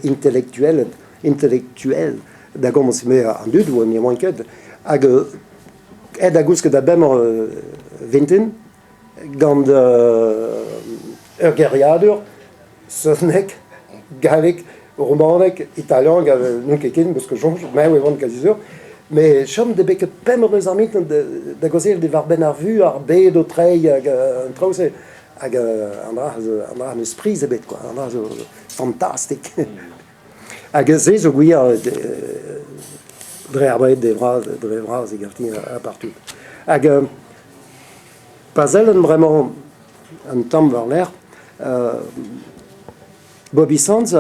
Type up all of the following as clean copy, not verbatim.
intellectuel da gomos me an dud wo ni manket hag ed a gousk da bemmer vintin gant ur geriadur soznek galek romanek italian gav nun kekin parce que jonge mais oui vont quasi sûr mais chom de beket pemmer eus amit da gozel de var ben ar vu ar bed o trei hag an trause hag an dra eus prise bet quoi an dra fantastic hag se zo gwir dre ar bret de vras e garti a partout hag Pazel vraiment un tamm war l'air Bobby Sands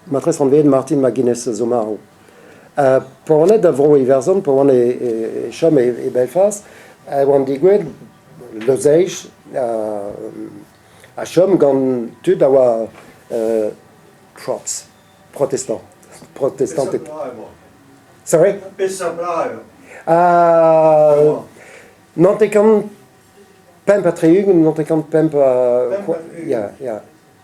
ma tres an ved Martin McGuinness zomaro pour net avro e verzon pour an e chom e Belfast oan digwed lozeich a chom gant tud a oa props protestant sorry nante kan pemp a treugen, nante kan pemp a... Ja.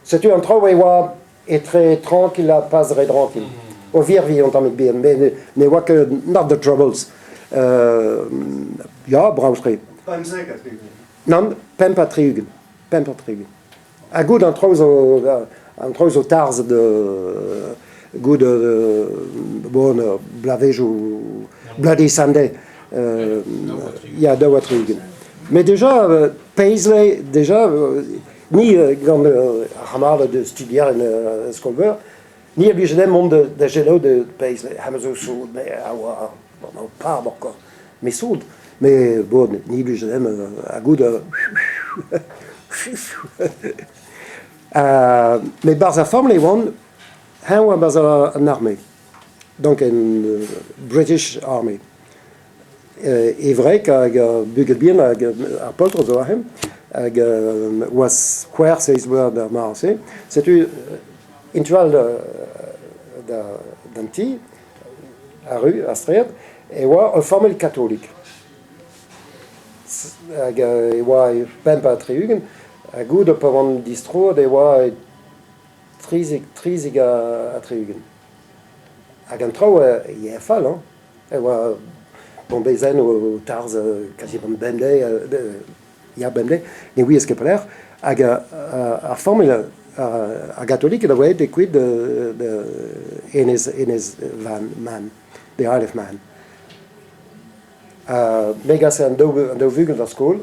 Setu an traoù e oa etre tranquil a pas re tranquil. O vir vi an tamik bien, mais ne oa que not the troubles. Ja, braustre. Non, pemp a treugen. A gout an traoù zo tarz de... Gout bon, blavej ou Bloody Sunday. Ja, da oa treugen. Mais déjà, Paisley, ni gant ramar de studier en skolver, ni a bijenem mont de gelo de Paisley. Ha zo soud, mais a oa, bon, par encore, mais soud. Mais bon, ni bijenem a gout de... Mais barz a form le oan, ha oa barz an armée. Donc en British Army. Evrek hag bugel bien hag ar poltr zo ahem hag oaz c'hwer seiz war da marse. Setu intual d'an ti a ru, a stred, e oa ur formel katolik. Hag e oa pemp a treugen, a gout o pavan distro e oa trizig a treugen. Hag an trao e fall, e oa bon bezen o tarz quasi bemdei ya bemdei ne oui eske peler hag ar formel a gatolik da oa de quid de enez van man de half man megas an do vugel da skol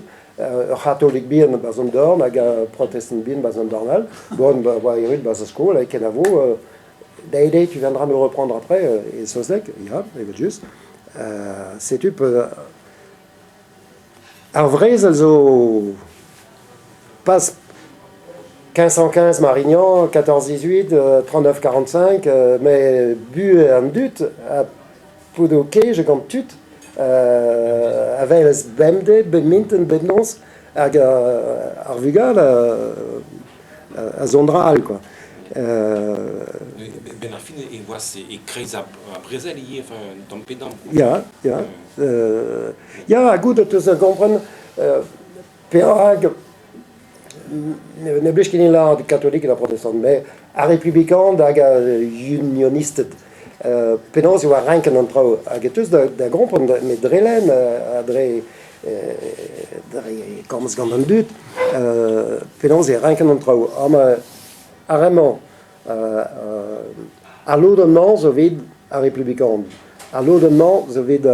Catholique bien bas an dorn hag protestant bien bas an dornal bon oa erut bas a skol hag ken avo Daidai, tu viendras me reprendre après et sozek ja evet just setu ar vrez also pas 1515 Marignan, 1418, 3945, mais bu an dut a poudo kej gant tut avel bemde, bedminton, bednons hag ar vugal a zondral, quoi. Ben ar fin e oas e kreiz a brezel ie, d'an pedam. Ja. Ja, a gout eus kompren pe hag ne blech ken la katolik et la protestant, mais a republikan hag a unionistet. Penans e oa renken an trao hag eus da kompren met drelen a dre komz gant an dut penans e renken an trao a remant a lodenman zo vid a republikan. A lodenman zo vid a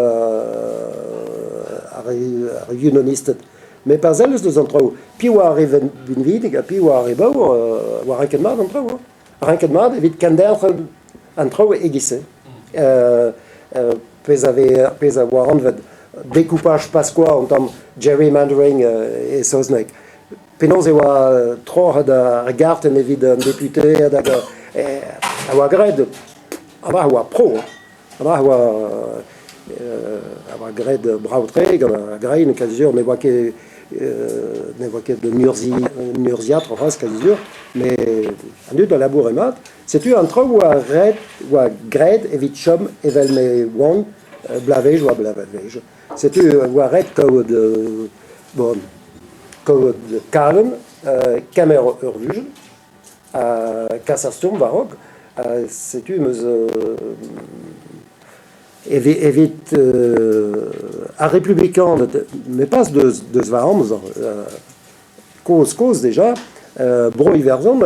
unionistet. Mais pas elles eus an trao. Pi oa a reven binvidig, pi oa a rebao, oa renket mat an trao. Renket mat evit kandert an trao egise. Pez a oa anvet découpage pasqua an tam gerrymandering e soznek. Penans e oa troc'h da regarten evit an deputé a oa gred, a oa pro, a oa gred braotre, a grein, kazur, ne oa ket de nurziat, kazur, mais an dut da labour e mat, setu an trao oa gred evit chom evel me oan blavej oa blavej. Setu oa red kaout bon, kaout kalen, kamer ur vujel, kas ar sturm varog, c'est-tu, évite à républicain, mais pas de Zwahamz, cause déjà, bro iverzon,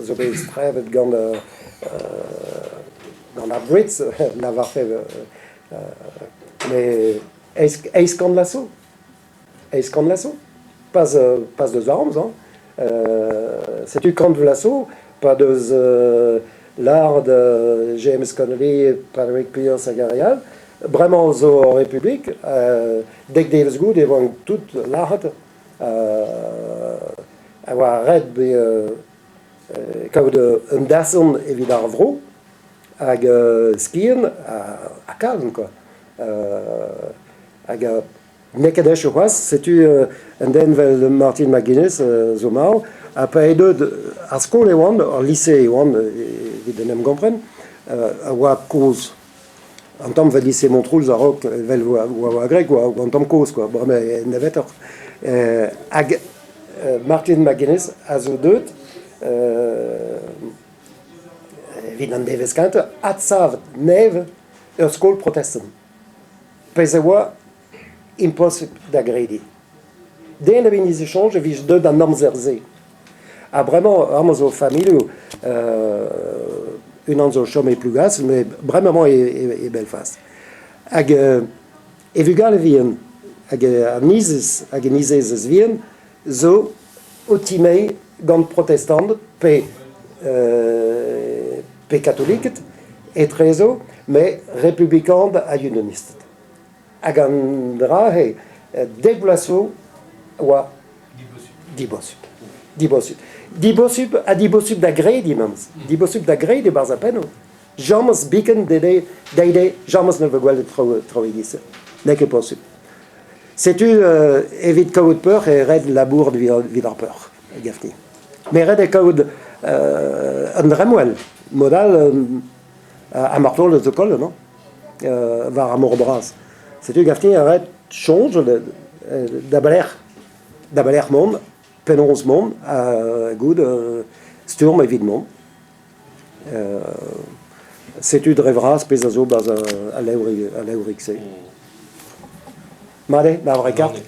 zo bet strevet gant la Brits, l'avoir fait, mais eis gant lasso, pas de Zwahamz, c'est-tu quand de lasso, pas de l'art de James Connolly, Patrick Pierce à Garial, vraiment zo République, dès que des goûts, ils vont tout l'art, avoir red comme un dasson évidemment vro, avec skiën à calme quoi, avec Nekedesh ou c'est-tu un den Martin McGuinness zomal. Après à l'école et au lycée, évidemment, comprennent, à cause, en tant que lycée Montreux, à Rock, ou à Grec, ou en tant que cause, quoi. Bon, mais il y avait Martin McGuinness, à Zoudut, évidemment, des vescantes, à Tsav, Neve, et à l'école protestante. Pesewa, impossible d'agrédir. Dès les échanges, je vis deux dans Namzerzé. Ah, vraiment, Amazon famille, une anzo chômé plus gas, mais vraiment est Belfast. Et vu que vien, à Nices vien, zo ultimé gant protestant, pe catholique, et trezo, mais républicain à unioniste. À gandra, déglasso, wa, dibossu. Dibosub d'agredi, mams. Dibosub d'agredi, barzapeno. Jamais biken d'aider, jamais ne veut travailler ça. N'est que possible. C'est-tu évite code peur et red labour de vidar peur, Gaffney. Mais red et code un remuel, modal à marteau le col, non? Var à Morbras. C'est-tu Gaffney, arrête, change d'abaler monde. Penons monde, good, sturm évidemment. C'est-tu de rêveras, pesazo, à l'eurixe. Mare, la vraie carte.